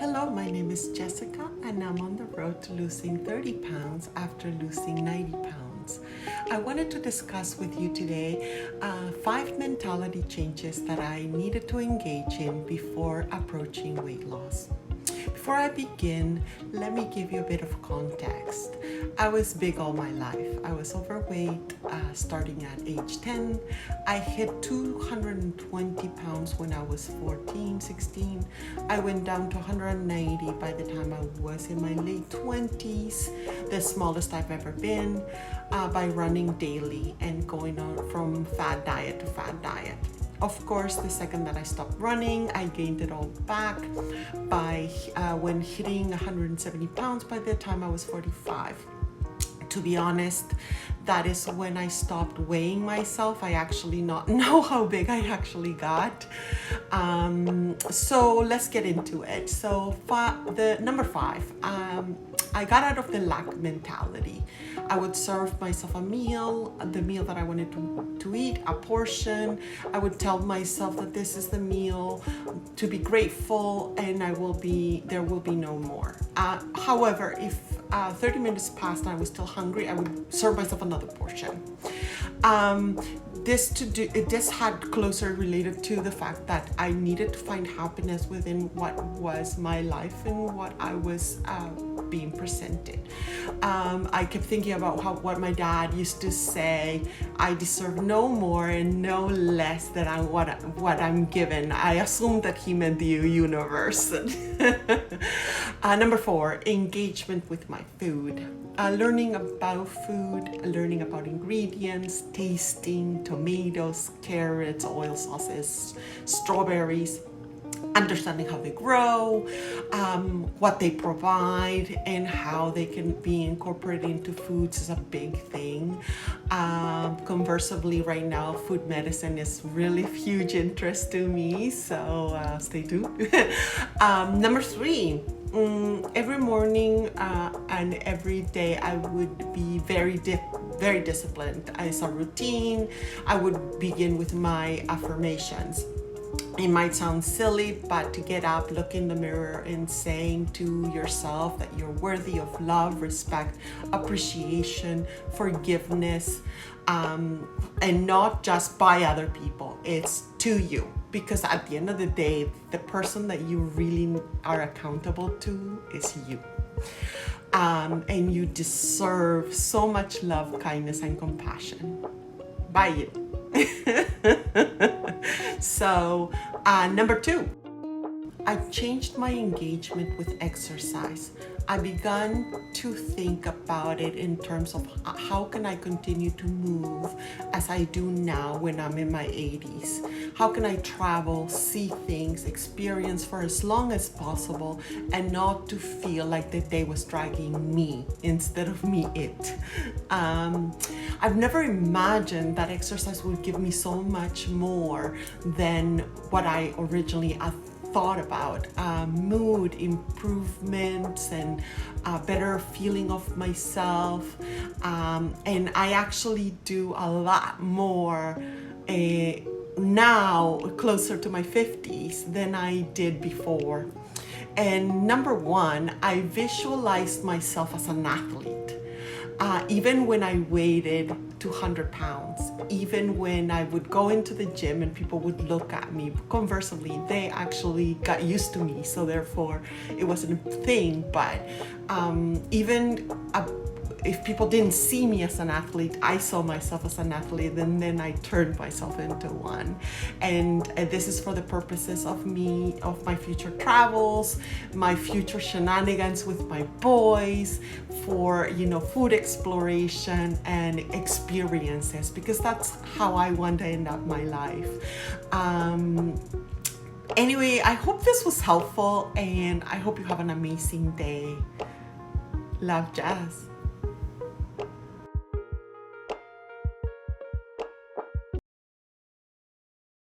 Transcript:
Hello, my name is Jessica and I'm on the road to losing 30 pounds after losing 90 pounds. I wanted to discuss with you today 5 mentality changes that I needed to engage in before approaching weight loss. Before I begin, let me give you a bit of context. I was big all my life. I was overweight starting at age 10. I hit 220 pounds when I was 14, 16. I went down to 190 by the time I was in my late 20s, the smallest I've ever been, by running daily and going on from fad diet to fad diet. Of course, the second that I stopped running, I gained it all back by when hitting 170 pounds by the time I was 45. To be honest, that is when I stopped weighing myself. I actually not know how big I actually got. So let's get into it. So the number 5, I got out of the lack mentality. I would serve myself a meal, the meal that I wanted to eat, a portion. I would tell myself that this is the meal, to be grateful, and there will be no more. However, if 30 minutes passed and I was still hungry, I would serve myself another portion. This had closer related to the fact that I needed to find happiness within what was my life and what I was being presented. I kept thinking about what my dad used to say: I deserve no more and no less than what I'm given. I assumed that he meant the universe. Number 4, engagement with my food. Learning about food, learning about ingredients, tasting tomatoes, carrots, oil sauces, strawberries, understanding how they grow, what they provide, and how they can be incorporated into foods is a big thing. Conversely, right now, food medicine is really of huge interest to me, so stay tuned. Number 3, every morning and every day I would be very disciplined. It's a routine. I would begin with my affirmations. It might sound silly, but to get up, look in the mirror and saying to yourself that you're worthy of love, respect, appreciation, forgiveness, and not just by other people. It's to you. Because at the end of the day, the person that you really are accountable to is you. And you deserve so much love, kindness, and compassion by you. So, number 2, I changed my engagement with exercise. I began to think about it in terms of how can I continue to move as I do now when I'm in my 80s? How can I travel, see things, experience for as long as possible, and not to feel like the day was dragging me instead of me it? I've never imagined that exercise would give me so much more than what I originally thought about. Mood improvements and a better feeling of myself, and I actually do a lot more now, closer to my 50s, than I did before. And number 1, I visualized myself as an athlete. Even when I weighed 200 pounds, even when I would go into the gym and people would look at me, conversely, they actually got used to me, so therefore it wasn't a thing. But even if people didn't see me as an athlete, I saw myself as an athlete, and then I turned myself into one. And this is for the purposes of my future travels, my future shenanigans with my boys, for food exploration and experiences, because that's how I want to end up my life. Anyway, I hope this was helpful, and I hope you have an amazing day. Love, Jazz.